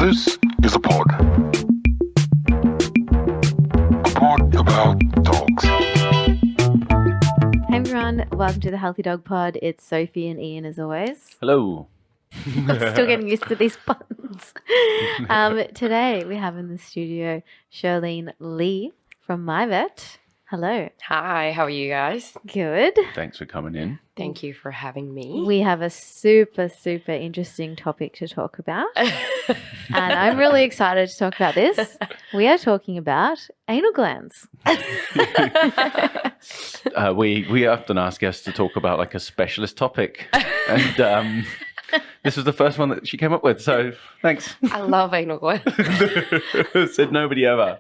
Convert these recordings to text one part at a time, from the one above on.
This is a pod. A pod about dogs. Hey everyone, welcome to the Healthy Dog Pod. It's Sophie and Ian as always. Hello. Still getting used to these buttons. Today we have in the studio Cherlene Lee from My Vet. Hello. Hi, how are you guys? Good. Thanks for coming in. Thank you for having me. We have a super interesting topic to talk about. And I'm really excited to talk about this. We are talking about anal glands. We often ask guests to talk about like a specialist topic. And this was the first one that she came up with. So thanks. I love anal glands. Said nobody ever.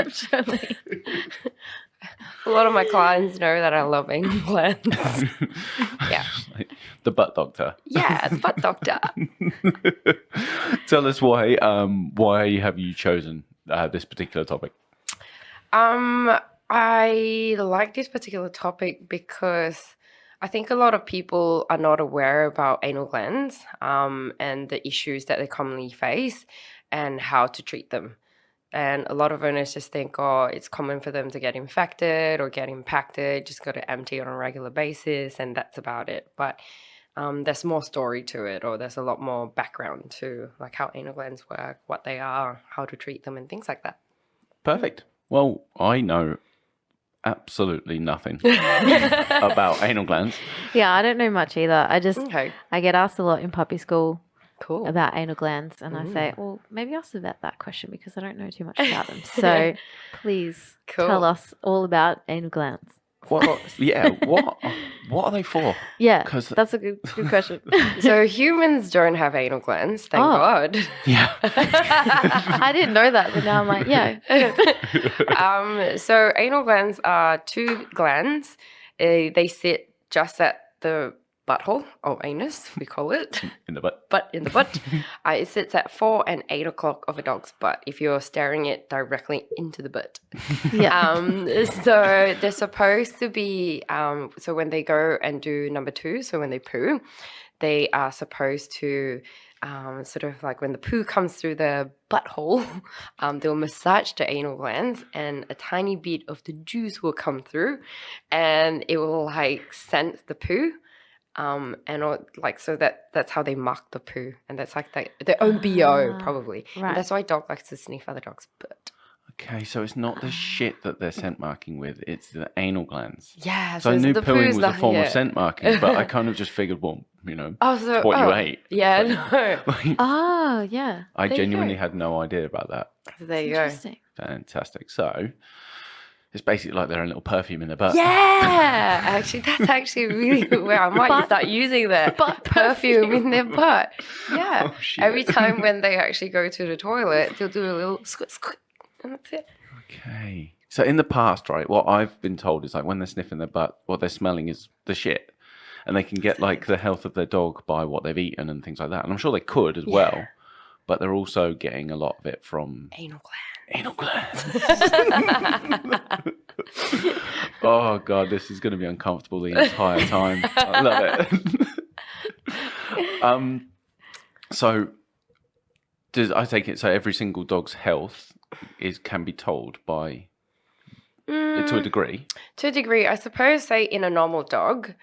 Surely. A lot of my clients know that I love anal glands. Yeah. The butt doctor. Yeah, the butt doctor. Tell us why have you chosen this particular topic? I like this particular topic because I think a lot of people are not aware about anal glands and the issues that they commonly face and how to treat them. And a lot of owners just think, oh, it's common for them to get infected or get impacted, just got to empty on a regular basis and that's about it. But there's more story to it, or there's a lot more background to like how anal glands work, what they are, how to treat them and things like that. Perfect. Well, I know absolutely nothing about anal glands. Yeah, I don't know much either. I get asked a lot in puppy school. Cool. About anal glands, and I say, well, maybe I'll submit that question because I don't know too much about them. So please tell us all about anal glands. What? Yeah. What are they for? Yeah, that's a good question. So humans don't have anal glands, thank God. Yeah. I didn't know that, but now I'm like, yeah. So anal glands are two glands. They sit just at the butthole or anus, we call it. In the butt. In the butt. It sits at 4 and 8 o'clock of a dog's butt if you're staring it directly into the butt. Yeah. So they're supposed to be, so when they go and do number 2, so when they poo, they are supposed to sort of like when the poo comes through the butthole, they'll massage the anal glands and a tiny bit of the juice will come through and it will like sense the poo. So that's how they mark the poo, and that's like their own BO probably. Right. And that's why dog likes to sniff other dog's butt. Okay, so it's not the shit that they're scent marking with; it's the anal glands. Yeah. So I knew the pooing poo's was a form of scent marking, but I kind of just figured, well, it's what you ate. Yeah. No. Oh, yeah. I There you genuinely go. had no idea about that. There you go. Interesting. Fantastic. So it's basically like they're a little perfume in their butt. Yeah. Actually, that's actually really where I might start using the Butt perfume in their butt. Yeah. Oh, shit. Every time when they actually go to the toilet, they'll do a little squit, and that's it. Okay. So in the past, right, what I've been told is like when they're sniffing their butt, what they're smelling is the shit. And they can get like the health of their dog by what they've eaten and things like that. And I'm sure they could as well. But they're also getting a lot of it from Anal gland. anal glands. Oh, God, this is going to be uncomfortable the entire time. I love it. So I take it, so every single dog's health can be told by, to a degree? To a degree, I suppose, say in a normal dog,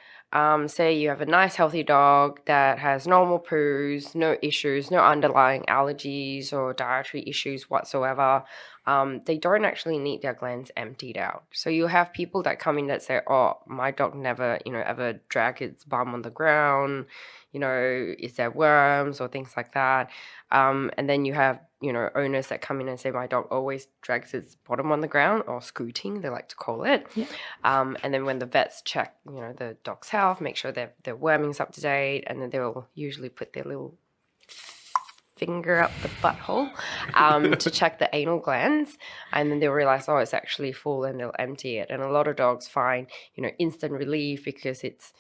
say you have a nice healthy dog that has normal poos, no issues, no underlying allergies or dietary issues whatsoever, they don't actually need their glands emptied out. So you have people that come in that say, oh, my dog never, ever drag its bum on the ground, is there worms or things like that. And then you have, owners that come in and say, my dog always drags its bottom on the ground, or scooting, they like to call it. Yeah. And then when the vets check, the dog's health, make sure their worming's up to date, and then they'll usually put their little finger up the butthole to check the anal glands, and then they'll realize, oh, it's actually full, and they'll empty it. And a lot of dogs find, instant relief because it's,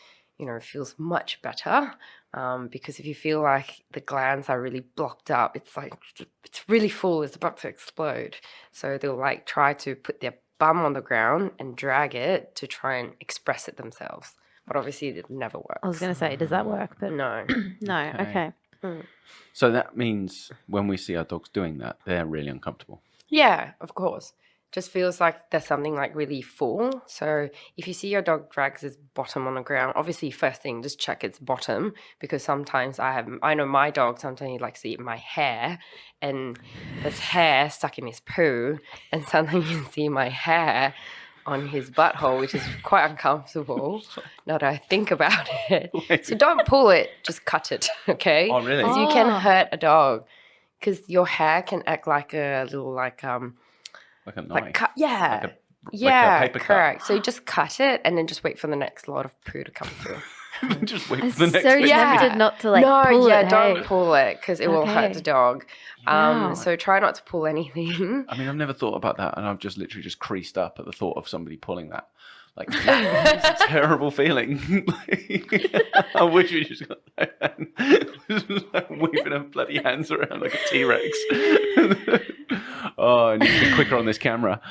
feels much better. Because if you feel like the glands are really blocked up, it's like it's really full, it's about to explode. So they'll like try to put their bum on the ground and drag it to try and express it themselves. But obviously it never works. I was going to say, does that work? But No. no, okay. So that means when we see our dogs doing that, they're really uncomfortable. Yeah, of course. Just feels like there's something like really full. So if you see your dog drags its bottom on the ground, obviously first thing, just check its bottom, because sometimes I know my dog, sometimes he likes to eat my hair and there's hair stuck in his poo, and sometimes you can see my hair on his butthole, which is quite uncomfortable now that I think about it. Wait. So don't pull it, just cut it, okay? Oh, really? Because you can hurt a dog, because your hair can act like a little Like a knife. like cut, yeah, Like a yeah, paper cut. correct. So you just cut it and then just wait for the next lot of poo to come through. Just wait I'm for the next so thing. tempted not to like no, pull yeah, it. don't hey? pull it because it will hurt Okay. the dog. Wow. So try not to pull anything. I mean, I've never thought about that, and I've just literally just creased up at the thought of somebody pulling that. Like, it's a terrible feeling. I wish we just got like waving her bloody hands around like a T-Rex. Oh, I need to be quicker on this camera.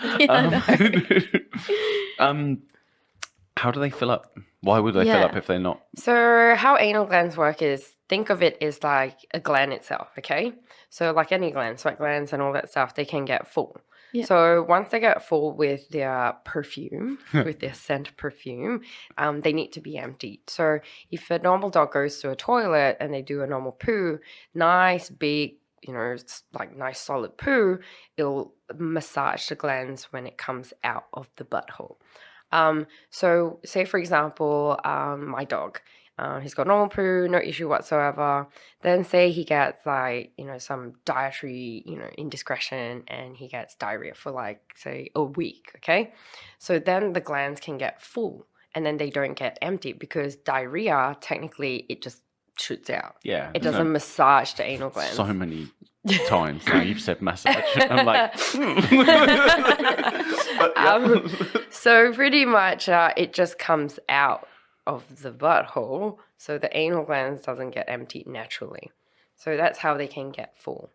How do they fill up? Why would they fill Yeah. up if they're not? So how anal glands work is, think of it as like a gland itself, okay? So like any gland, sweat glands and all that stuff, they can get full. Yeah. So once they get full with their perfume, with their scent perfume, they need to be emptied. So if a normal dog goes to a toilet and they do a normal poo, nice big, it's like nice solid poo, it'll massage the glands when it comes out of the butthole. So say for example, my dog, he's got normal poo, no issue whatsoever. Then say he gets like, some dietary, indiscretion, and he gets diarrhea for like, say, a week, okay? So then the glands can get full and then they don't get emptied, because diarrhea, technically, it just shoots out. Yeah. It there's doesn't massage the anal glands. So many times now you've said massage. I'm like, But, yeah. So pretty much it just comes out of the butthole, so the anal glands doesn't get emptied naturally. So that's how they can get full.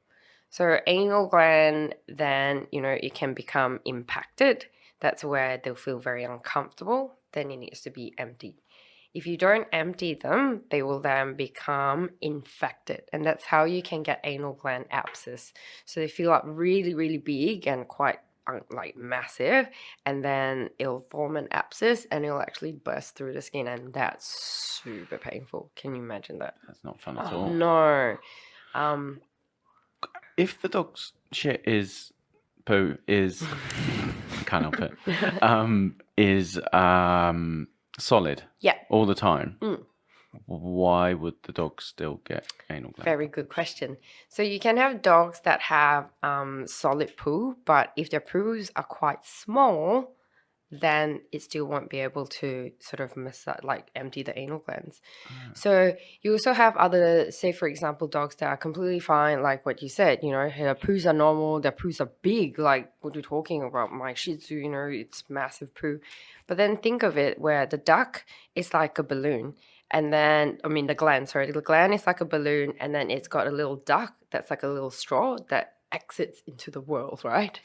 So anal gland, then, it can become impacted. That's where they'll feel very uncomfortable. Then it needs to be emptied. If you don't empty them, they will then become infected. And that's how you can get anal gland abscess. So they feel like really, really big and quite like massive. And then it'll form an abscess and it'll actually burst through the skin. And that's super painful. Can you imagine that? That's not fun at all. No. If the dog's shit is poo is can't help it. Is solid. Yeah. All the time. Mm. Why would the dog still get anal gland? Very good question. So you can have dogs that have solid poo, but if their poos are quite small, then it still won't be able to sort of empty the anal glands. So you also have other, say for example, dogs that are completely fine, like what you said, their poos are normal, their poos are big, like what you're talking about, my Shih Tzu, it's massive poo. But then think of it where the duct is like a balloon. And then, the gland is like a balloon, and then it's got a little duct that's like a little straw that exits into the world, right?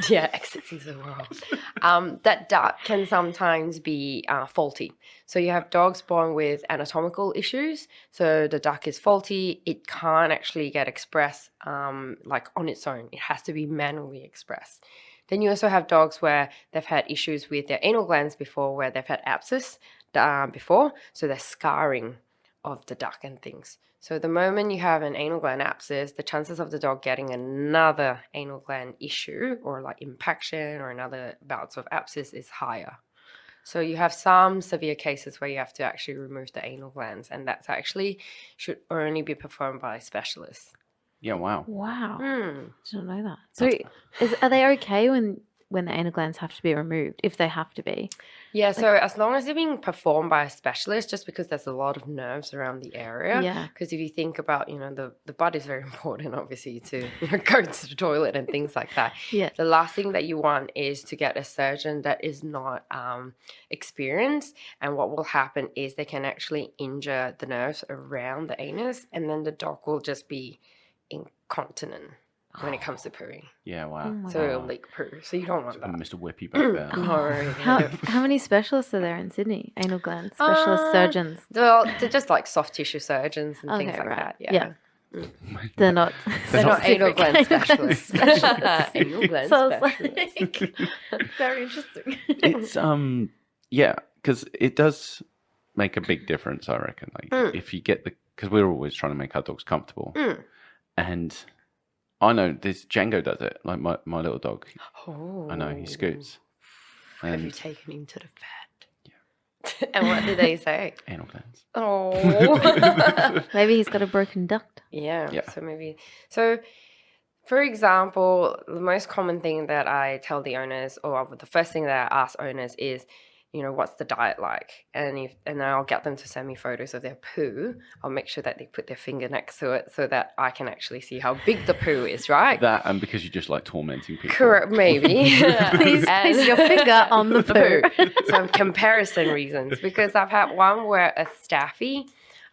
Exits into the world. That duct can sometimes be faulty. So you have dogs born with anatomical issues. So the duct is faulty. It can't actually get expressed on its own. It has to be manually expressed. Then you also have dogs where they've had issues with their anal glands before, where they've had abscess before, so they're scarring of the duct and things. So the moment you have an anal gland abscess, the chances of the dog getting another anal gland issue or like impaction or another bouts of abscess is higher. So you have some severe cases where you have to actually remove the anal glands, and that's actually should only be performed by specialists. Yeah, wow. Wow. Hmm. Didn't know that. So are they okay when the anal glands have to be removed, if they have to be? Yeah, so as long as they're being performed by a specialist, just because there's a lot of nerves around the area. Yeah. Because if you think about, the butt is very important, obviously, to go to the toilet and things like that. Yeah. The last thing that you want is to get a surgeon that is not experienced. And what will happen is they can actually injure the nerves around the anus, and then the dog will just be incontinent. when it comes to pooing. Yeah, wow. Oh my So it'll God. leak poo. So you don't want that. Mr. Whippy back there. No. How many specialists are there in Sydney? Anal gland specialist surgeons. Well, they're just like soft tissue surgeons and things Okay, like right. that. Yeah. Yeah. They're not. They're not anal specific gland specialists. specialists. Anal gland So I was specialists. like, very interesting. It's yeah, because it does make a big difference, I reckon. Like if you get because we're always trying to make our dogs comfortable, and I know this Django does it. Like my little dog, Oh. I know he scoots. Have you And taken him to the vet? Yeah. And what did they say? anal glands. Oh. Maybe he's got a broken duct. Yeah. Yeah. So maybe. So, for example, the most common thing that I tell the owners, or the first thing that I ask owners is, what's the diet like? And then I'll get them to send me photos of their poo. I'll make sure that they put their finger next to it so that I can actually see how big the poo is, right? That and because you just like tormenting people. Correct, maybe. Please place your finger on the poo. So comparison reasons, because I've had one where a staffy,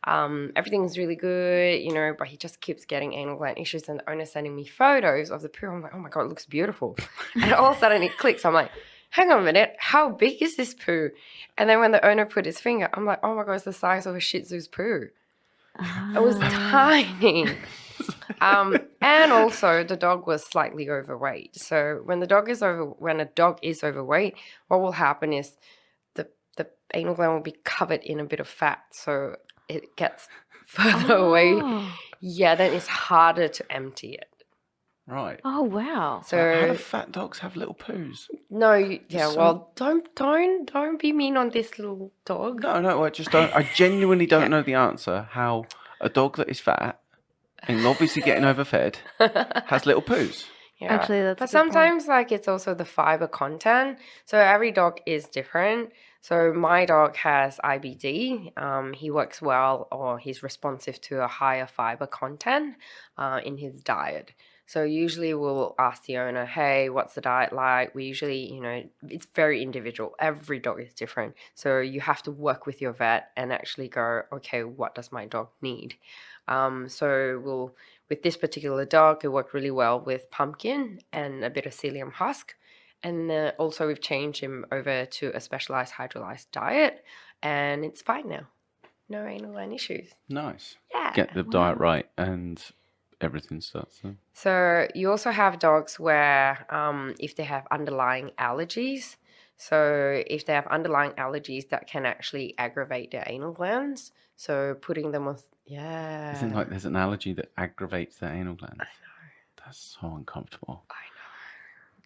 everything's really good, but he just keeps getting anal gland issues, and the owner's sending me photos of the poo. I'm like, oh my God, it looks beautiful. And all of a sudden it clicks. I'm like, hang on a minute, how big is this poo? And then when the owner put his finger, I'm like, oh my God, it's the size of a Shih Tzu's poo. It was tiny. And also the dog was slightly overweight. So when a dog is overweight, what will happen is the anal gland will be covered in a bit of fat. So it gets further away. Yeah, then it's harder to empty it. Right. Oh wow. So How do fat dogs have little poos? no, well, don't be mean on this little dog. No, I just don't. I genuinely don't know the answer. How a dog that is fat and obviously getting overfed has little poos. Yeah. Actually, that's a but good point. sometimes like it's also the fiber content. So every dog is different. So my dog has IBD. He works well, or he's responsive to a higher fiber content in his diet. So usually we'll ask the owner, hey, what's the diet like? We usually, it's very individual. Every dog is different. So you have to work with your vet and actually go, okay, what does my dog need? So with this particular dog, it worked really well with pumpkin and a bit of psyllium husk. And also we've changed him over to a specialized hydrolyzed diet, and it's fine now. No anal gland issues. Nice. Yeah. Get the diet right and everything starts. So you also have dogs where if they have underlying allergies, so if they have underlying allergies that can actually aggravate their anal glands, so putting them with, yeah. Isn't like there's an allergy that aggravates the anal glands? I know. That's so uncomfortable. I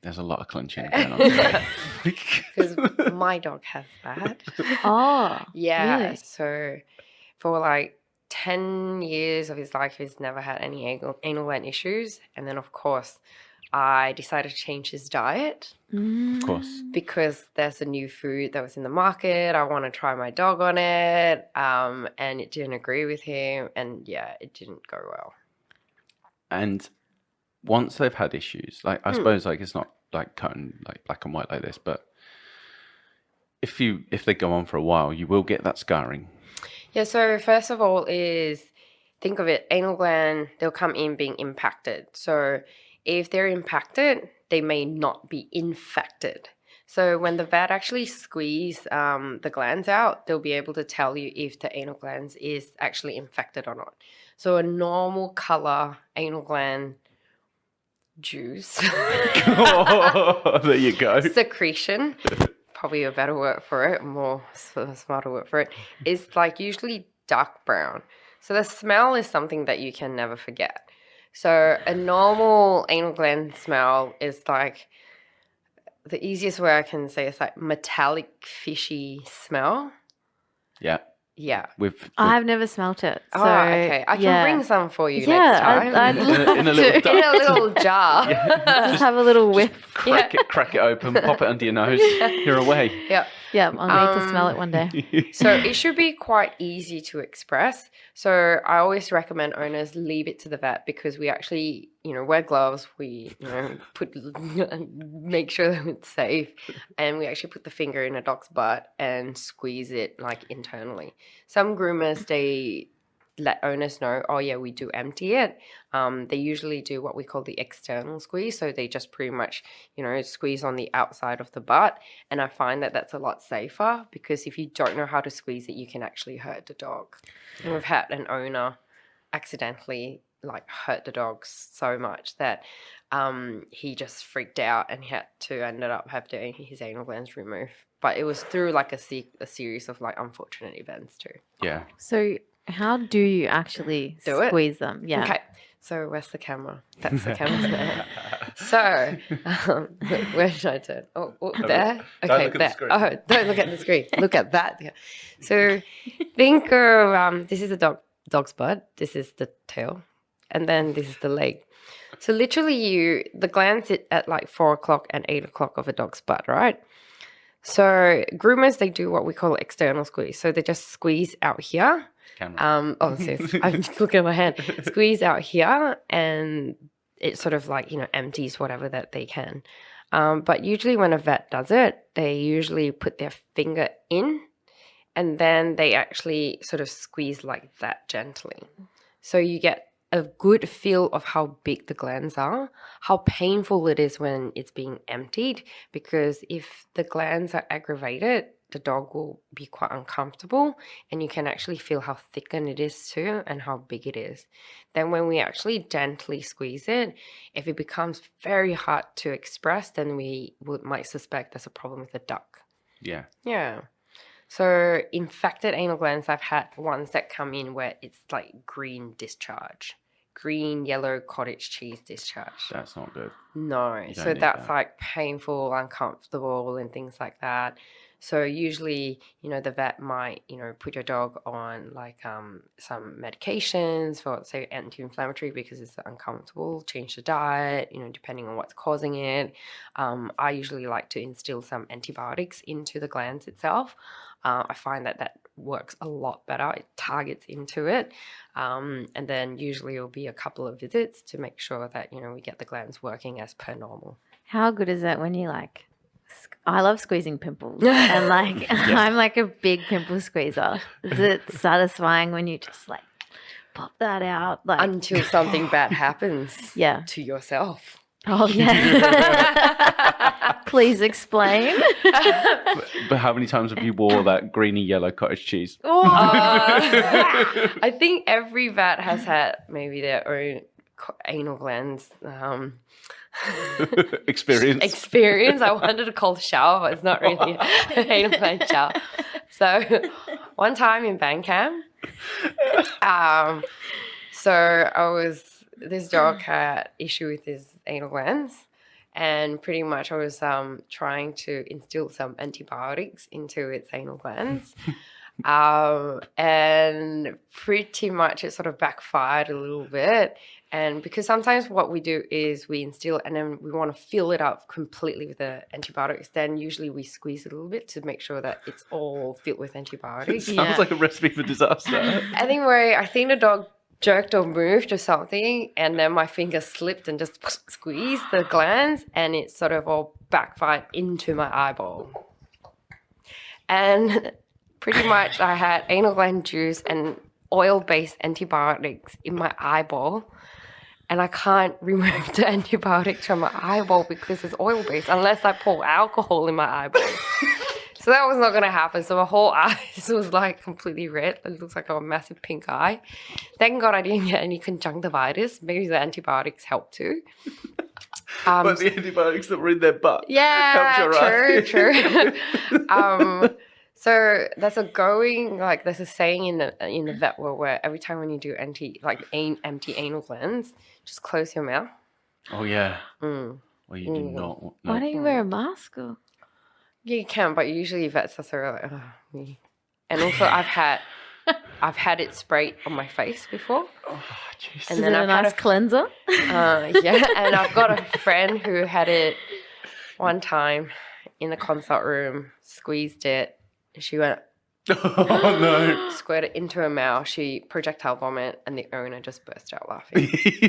There's a lot of clenching going on today. Because my dog has that. Oh. Yeah. Really? So for like 10 years of his life, he's never had any anal gland issues. And then, of course, I decided to change his diet Of course. because there's a new food that was in the market. I want to try my dog on it. And it didn't agree with him. And yeah, it didn't go well. And once they've had issues, like I suppose like it's not like cut and like black and white like this, but if they go on for a while, you will get that scarring. Yeah, so first of all is, think of it, anal gland, they'll come in being impacted. So if they're impacted, they may not be infected. So when the vet actually squeeze the glands out, they'll be able to tell you if the anal glands is actually infected or not. So a normal color anal gland juice. Oh, there you go. Secretion, probably a better word for it, more smarter word for it, is like usually dark brown. So the smell is something that you can never forget. So a normal anal gland smell is like, the easiest way I can say is like metallic fishy smell. Yeah. Yeah. I've never smelt it. So, okay. I can bring some for you next time. I'd love In a to. little duct. In a little jar. Just have a little whiff. Crack it open, pop it under your nose. You're away. Yeah. Yeah, I'll need to smell it one day. So it should be quite easy to express. So I always recommend owners leave it to the vet, because we actually, wear gloves. We, make sure that it's safe, and we actually put the finger in a dog's butt and squeeze it like internally. Some groomers, they let owners know, oh yeah, we do empty it. They usually do what we call the external squeeze. So they just pretty much, squeeze on the outside of the butt. And I find that that's a lot safer because if you don't know how to squeeze it, you can actually hurt the dog. And we've had an owner accidentally hurt the dog so much that he just freaked out and he had to ended up having his anal glands removed. But it was through a series of unfortunate events too. Yeah. So how do you actually squeeze them? Yeah. Okay. So where's the camera? That's the camera there. So where should I turn? Oh, there. Okay, look at there. the screen. Oh, don't look at the screen. Look at that. So think of this is a dog's butt. This is the tail, and then this is the leg. So literally, the glands sit at 4 o'clock and 8 o'clock of a dog's butt, right? So groomers, they do what we call external squeeze. So they just squeeze out here. Camera. I'm looking at my hand. Squeeze out here, and it sort of empties whatever that they can. But usually when a vet does it, they usually put their finger in, and then they actually sort of squeeze like that gently. So you get a good feel of how big the glands are, how painful it is when it's being emptied, because if the glands are aggravated, the dog will be quite uncomfortable, and you can actually feel how thickened it is too and how big it is. Then when we actually gently squeeze it, if it becomes very hard to express, then we might suspect there's a problem with the duct. Yeah. Yeah. So infected anal glands, I've had ones that come in where it's green discharge. Green, yellow cottage cheese discharge. That's not good. No. So that's painful, uncomfortable and things like that. So usually, the vet might, put your dog on some medications for, say, anti-inflammatory because it's uncomfortable, change the diet, depending on what's causing it. I usually like to instill some antibiotics into the glands itself. I find that works a lot better. It targets into it. And then usually it'll be a couple of visits to make sure that, we get the glands working as per normal. How good is that when you I love squeezing pimples and I'm a big pimple squeezer. Is it satisfying when you just pop that out? Until something bad happens to yourself. Oh, yeah. Please explain. But how many times have you wore that greeny yellow cottage cheese? I think every vet has had maybe their own anal glands experience. I wanted to call shower, but it's not really an anal gland shower. So one time in Bandcamp, this dog had issue with his anal glands, and pretty much I was trying to instill some antibiotics into its anal glands. And pretty much it sort of backfired a little bit. And because sometimes what we do is we instill and then we want to fill it up completely with the antibiotics, then usually we squeeze it a little bit to make sure that it's all filled with antibiotics. Sounds like a recipe for disaster. Anyway, I think the dog jerked or moved or something, and then my finger slipped and just squeezed the glands, and it sort of all backfired into my eyeball. And pretty much I had anal gland juice and oil-based antibiotics in my eyeball, and I can't remove the antibiotics from my eyeball because it's oil-based unless I pour alcohol in my eyeball. So that was not going to happen. So my whole eyes was completely red. It looks like a massive pink eye. Thank God I didn't get any conjunctivitis. Maybe the antibiotics helped too. But the antibiotics that were in their butt. Yeah, helped your eye. true. So there's there's a saying in the vet world where every time when you do empty anal glands, just close your mouth. Oh yeah. Well, you do not. No. Why don't you wear a mask? Or? Yeah, you can, but usually vets are sort of And also, I've had it sprayed on my face before. Oh, jeez. And then I've had a cleanser. Yeah, and I've got a friend who had it one time in the consult room, squeezed it. She went, oh no! Squirted it into her mouth. She projectile vomit, and the owner just burst out laughing.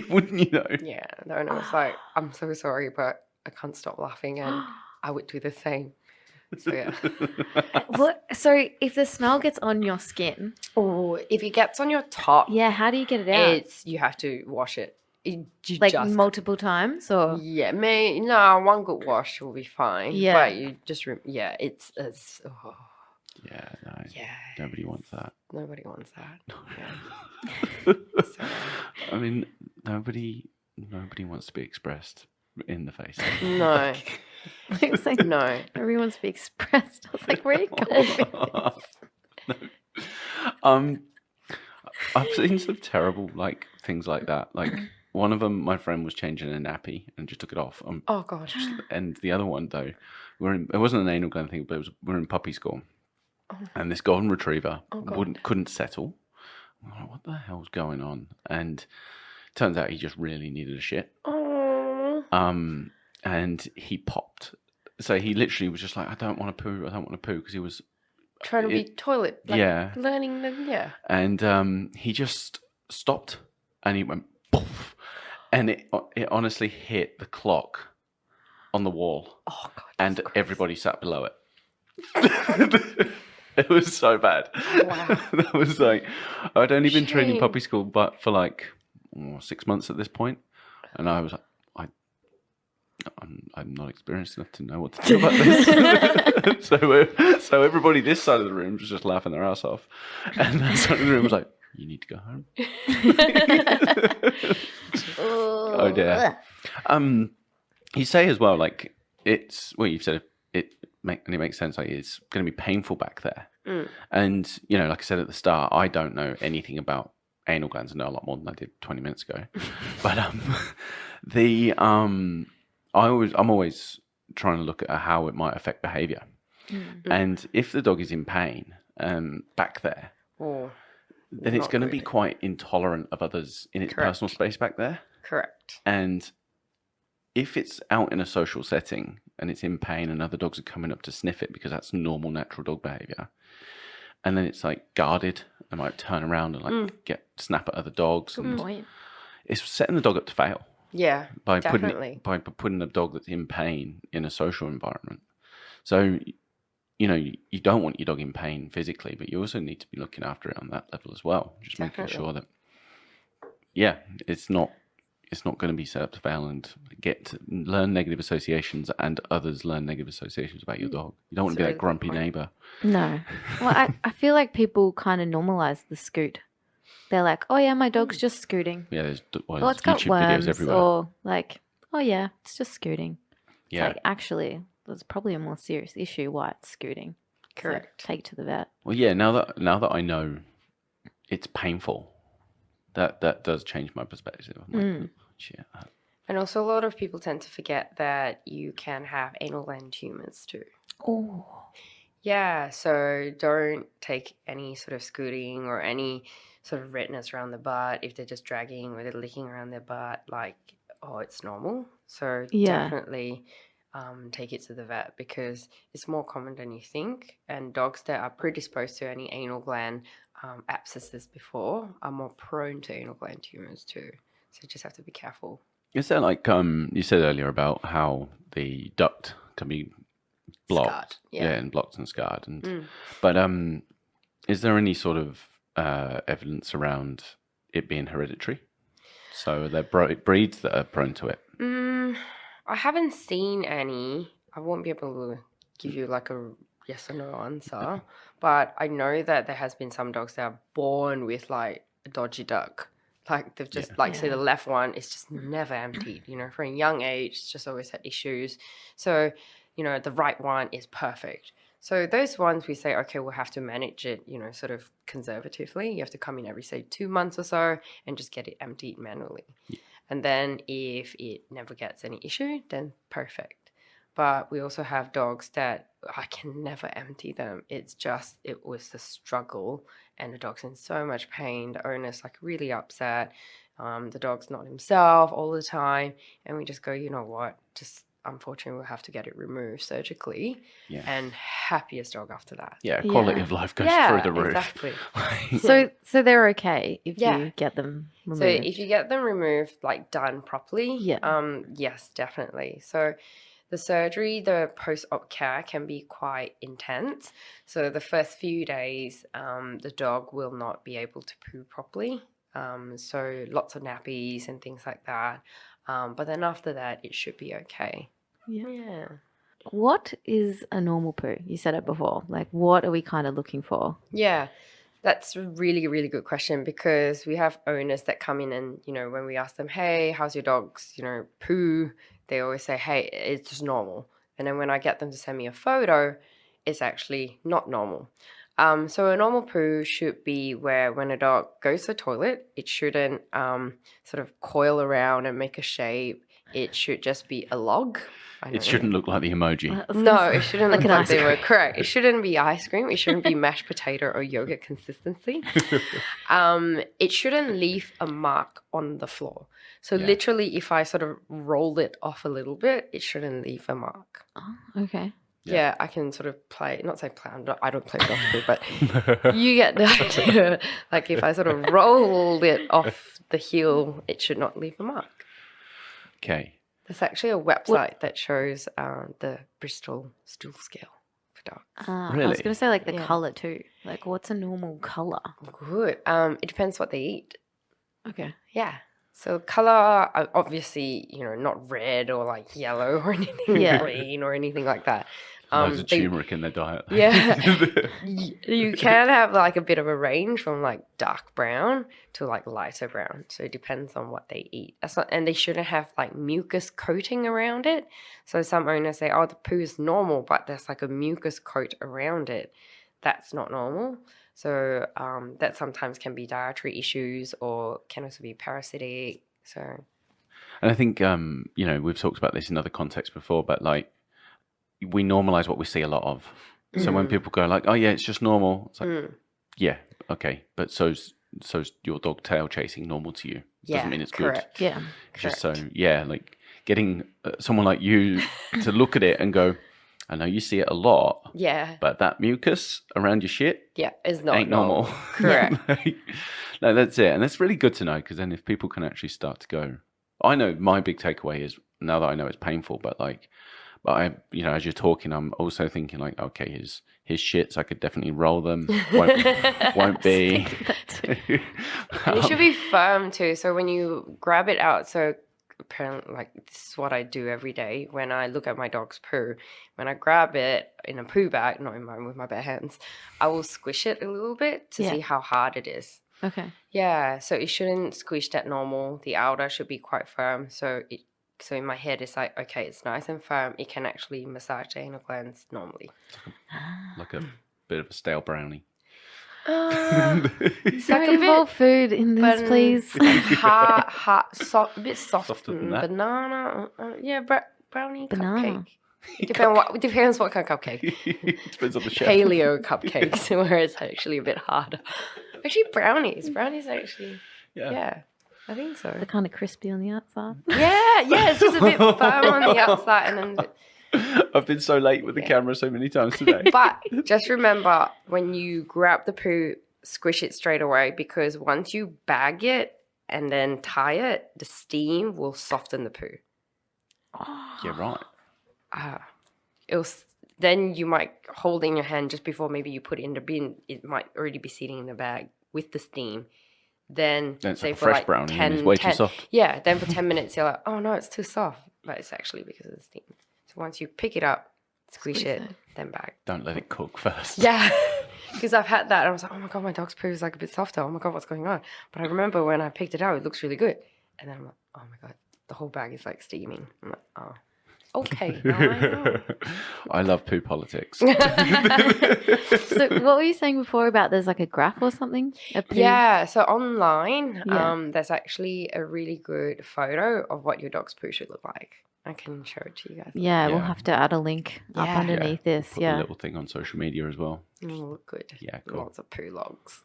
Wouldn't you know? Yeah, the owner was like, "I'm so sorry, but I can't stop laughing, and I would do the same." So yeah. So if the smell gets on your skin, Or if it gets on your top, yeah, how do you get it out? you have to wash it. You Like just multiple times, or yeah, one good wash will be fine. Yeah. But you just it's Yeah, no, yeah. nobody wants that. Nobody wants that. Yeah. So, I mean, nobody wants to be expressed in the face. no, it was like no. everyone speaks expressed. I was like, where are you going with this? No. I've seen some terrible like things like that. Like one of them, my friend was changing a nappy and just took it off. Oh god. And the other one though, it wasn't an anal gland thing, but we're in puppy school, and this golden retriever God. couldn't settle. I'm like, what the hell's going on? And turns out he just really needed a shit. Oh. And he popped. So he literally was just like, I don't want to poo, because he was Trying to be toilet. Like yeah. Learning the And he just stopped and he went poof, and it honestly hit the clock on the wall. Oh god. And everybody sat below it. It was so bad. Wow. That was like, I'd only been training Shame. puppy school, but for like 6 months at this point, and I was like, I'm not experienced enough to know what to do about this. So everybody this side of the room was just laughing their ass off, and that side of the room was like, "You need to go home." Oh dear. You say as well, like you've said it makes sense. Like it's going to be painful back there, and like I said at the start, I don't know anything about anal glands. I know a lot more than I did 20 minutes ago, but I'm always trying to look at how it might affect behaviour. And if the dog is in pain back there, then it's not going to be good. quite intolerant of others in its Correct. personal space back there. Correct. And if it's out in a social setting and it's in pain and other dogs are coming up to sniff it because that's normal, natural dog behaviour, and then it's like guarded, they might turn around and like snap at other dogs. Good And point. it's setting the dog up to fail. Yeah. by definitely. putting a dog that's in pain in a social environment. So, you don't want your dog in pain physically, but you also need to be looking after it on that level as well. Just making Definitely. sure that, it's not going to be set up to fail and learn negative associations, and others learn negative associations about your dog. You don't want to be that grumpy neighbour. No. Well, I feel like people kind of normalize the scoot. They're like, oh yeah, my dog's just scooting. Yeah, there's Well, it's got YouTube worms, videos everywhere. or like, oh yeah, it's just scooting. It's Yeah. like, actually, there's probably a more serious issue why it's scooting. So Correct. take to the vet. Well, yeah. Now that I know it's painful, that does change my perspective. I'm like, shit. And also a lot of people tend to forget that you can have anal gland tumors too. Oh. Yeah, so don't take any sort of scooting or any sort of redness around the butt if they're just dragging or they're licking around their butt like, oh, it's normal. So Yeah. definitely take it to the vet because it's more common than you think. And dogs that are predisposed to any anal gland abscesses before are more prone to anal gland tumors too. So you just have to be careful. Is there like you said earlier about how the duct can be blocked, Scarred, yeah. and blocked and scarred, and but is there any sort of evidence around it being hereditary? So are there breeds that are prone to it? I haven't seen any. I won't be able to give you like a yes or no answer, but I know that there has been some dogs that are born with like a dodgy duct. Like they've just say the left one is just never emptied, for a young age, it's just always had issues. So, the right one is perfect. So those ones we say, okay, we'll have to manage it, sort of conservatively. You have to come in every, say, 2 months or so and just get it emptied manually. Yeah. And then if it never gets any issue, then perfect. But we also have dogs that I can never empty them. It was the struggle and the dog's in so much pain. The owner's like really upset. The dog's not himself all the time. And we just go, you know what, just unfortunately we'll have to get it removed surgically. Yeah. And happiest dog after that. Yeah, quality of life goes through the roof. Exactly. So they're okay if you get them removed. So if you get them removed, like done properly, yes, definitely. So The surgery, the post-op care can be quite intense. So the first few days, the dog will not be able to poo properly. So lots of nappies and things like that. But then after that, it should be okay. Yeah. What is a normal poo? You said it before. Like, what are we kind of looking for? Yeah, that's a really, really good question because we have owners that come in and, when we ask them, hey, how's your dog's, poo? They always say, hey, it's just normal. And then when I get them to send me a photo, it's actually not normal. So a normal poo should be where when a dog goes to the toilet, it shouldn't sort of coil around and make a shape. It should just be a log. It shouldn't look like the emoji. No, it shouldn't look an like ice they were correct. It shouldn't be ice cream. It shouldn't be mashed potato or yogurt consistency. It shouldn't leave a mark on the floor. So literally, if I sort of roll it off a little bit, it shouldn't leave a mark. Oh, okay. Yeah, I can sort of play, not say play, I don't play doctor, but you get the idea. Like if I sort of rolled it off the heel, it should not leave a mark. Okay. There's actually a website that shows the Bristol stool scale for dogs. I was Really? going to say like the Yeah. color too. Like, what's a normal color? Good. It depends what they eat. Okay. Yeah. So color, obviously, not red or like yellow or anything Yeah. green or anything like that. Loads of they- turmeric in their diet. Yeah. You can have like a bit of a range from like dark brown to like lighter brown. So it depends on what they eat. And they shouldn't have like mucus coating around it. So some owners say, oh, the poo is normal, but there's like a mucus coat around it. That's not normal. So that sometimes can be dietary issues or can also be parasitic. So And I think, we've talked about this in other contexts before, but like we normalize what we see a lot of. So when people go like, oh yeah, it's just normal. It's like, yeah, okay. But so's your dog tail chasing normal to you. Doesn't mean it's correct. good. Yeah. It's just so, like getting someone like you to look at it and go, I know you see it a lot, Yeah. but that mucus around your shit Yeah. It's not ain't normal. Correct. No, that's it. And that's really good to know because then if people can actually start to go, I know my big takeaway is now that I know it's painful, but I, as you're talking, I'm also thinking like, okay, his shits, I could definitely roll them. Won't be. And it should be firm too. So when you grab it out, so apparently, like this is what I do every day when I look at my dog's poo. When I grab it in a poo bag, not in mine with my bare hands, I will squish it a little bit to see how hard it is. Okay. Yeah, so it shouldn't squish that normal. The outer should be quite firm. So in my head, it's like, okay, it's nice and firm. It can actually massage the anal glands normally. Like a bit of a stale brownie. Don't Like a involve food in this, but- please. hard, soft, a bit soft. Softer than that. Banana, brownie Banana. cupcake. Depends what kind of cupcake. Depends on the chef. Paleo cupcakes, where it's actually a bit harder. Actually, brownies. Brownies actually, yeah, I think so. They're kind of crispy on the outside. Yeah, it's just a bit firm on the outside and then. I've been so late with the camera so many times today. But just remember, when you grab the poo, squish it straight away because once you bag it and then tie it, the steam will soften the poo. Yeah, right. Then you might hold in your hand just before maybe you put it in the bin. It might already be sitting in the bag with the steam. Then Then it's say like a for fresh like brownie and 10, it's way too 10 soft. Yeah, then for 10 minutes you're like, oh no, it's too soft. But it's actually because of the steam. So once you pick it up, squish it, then bag. Don't let it cook first. Yeah, because I've had that. And I was like, oh my God, my dog's poo is like a bit softer. Oh my God, what's going on? But I remember when I picked it out, it looks really good. And then I'm like, oh my God, the whole bag is like steaming. I'm like, oh, okay, now I know. I love poo politics. So what were you saying before about there's like a graph or something? A poo- Yeah, so online, Yeah. there's actually a really good photo of what your dog's poo should look like. I can show it to you guys. Yeah, we'll Yeah. have to add a link up Yeah. underneath this. Put a Yeah. little thing on social media as well. It'll look good. Yeah, cool. Lots of poo logs.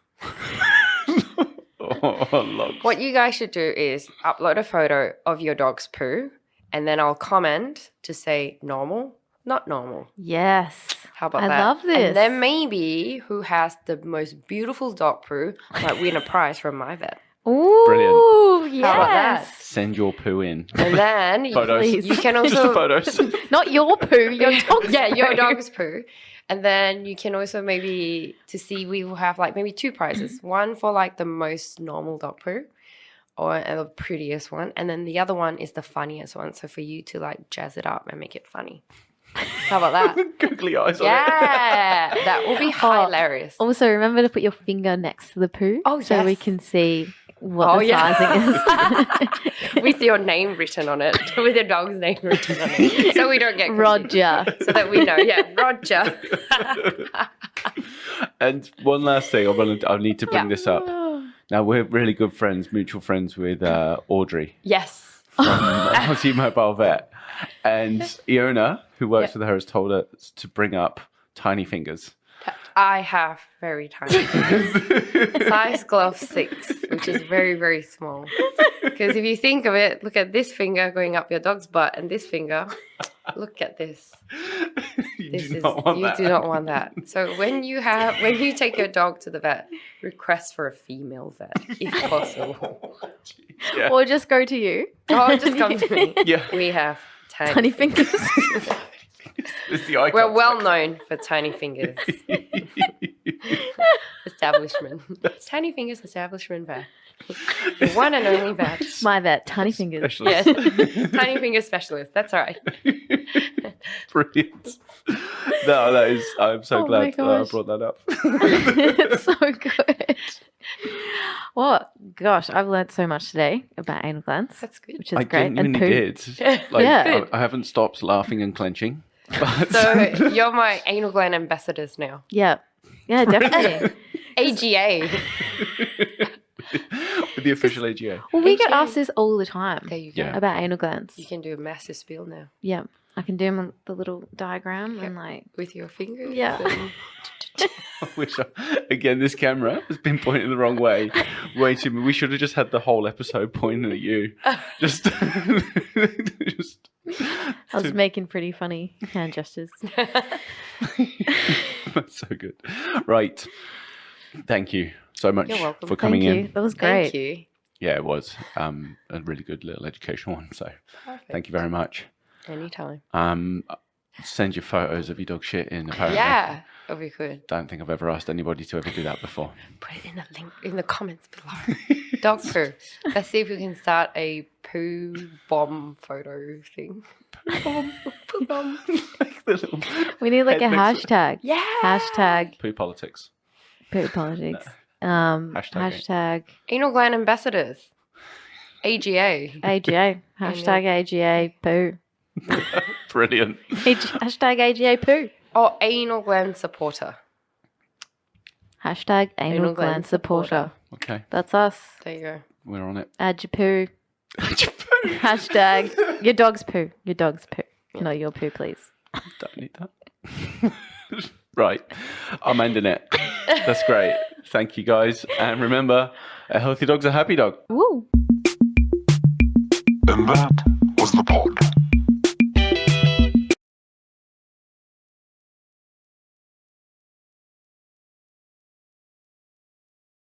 Oh, logs. What you guys should do is upload a photo of your dog's poo, and then I'll comment to say normal, not normal. Yes. How about I that? love this. And then maybe who has the most beautiful dog poo might win a prize from my vet. Ooh, Brilliant. yes. How about that? Send your poo in. And then Photos. you can Just the also photos. Not your poo, your dog's yeah, your poo. dog's poo. And then you can also maybe to see we will have like maybe 2 prizes. One for like the most normal dog poo or the prettiest one. And then the other one is the funniest one. So for you to like jazz it up and make it funny. How about that? Googly eyes on Yeah. That will be Oh, hilarious. Also, remember to put your finger next to the poo so we yes. can see what the sizing is. With your name written on it. With your dog's name written on it. So we don't get confused. Roger. So that we know. Yeah, Roger. And one last thing, I need to bring this up. Now, we're really good friends, mutual friends with Audrey Yes. from Aussie Mobile Vet. And Iona, who works with her, has told us to bring up tiny fingers. I have very tiny fingers. Size glove 6, which is very, very small. Because if you think of it, look at this finger going up your dog's butt and this finger, look at this. You This do is not want you that. do not want that. So when you take your dog to the vet, request for a female vet if possible. Yeah. Or just go to you. Oh, just come to me. Yeah. We have tiny, Tiny fingers. It's the eye We're well contact. known for tiny fingers. Establishment. Tiny fingers establishment vet. The one and only vet. My vet, tiny fingers. Specialist. Yes. Tiny finger specialist. That's right. Brilliant. No, that is. I'm so Oh my glad I gosh. brought that up. It's so good. Well, gosh, I've learned so much today about anal glands, That's good. which is I great. And genuinely poo. did. Like, Yeah. I haven't stopped laughing and clenching. But So you're my anal gland ambassadors now. Yeah. Yeah, definitely. AGA. with the official AGA. Well, we get AGA. asked this all the time There you go. Yeah. about anal glands. You can do a massive spiel now Yeah. I can do them on the little diagram and like, with your fingers. Yeah. and- I wish again, this camera has been pointing the wrong way. Way too. We should have just had the whole episode pointing at you. Just, just. I was making pretty funny hand gestures. That's so good. Right. Thank you so much You're welcome. for coming Thank you. in. That was great. Thank you. Yeah, it was a really good little educational one. So Perfect. thank you very much. Anytime. Send your photos of your dog shit in. Apparently, Yeah, if we could. Don't think I've ever asked anybody to ever do that before. Put it in the link in the comments below. Dog poo. Let's see if we can start a poo bomb photo thing. Poo bomb. Like the little We need like a head next to- hashtag. Yeah. Hashtag poo politics. poo politics. Hashtag. Anal gland ambassadors. AGA. AGA. Hashtag AGA poo. Brilliant. Hashtag AGA poo. Or anal gland supporter. Hashtag anal gland supporter. Okay, That's us. There you go. we're on it. Add your poo. Hashtag your dog's poo. Your dog's poo. Not your poo, please. Don't need that. Right, I'm ending it. That's great. Thank you guys, and remember, a healthy dog's a happy dog. Woo. And that was the pod.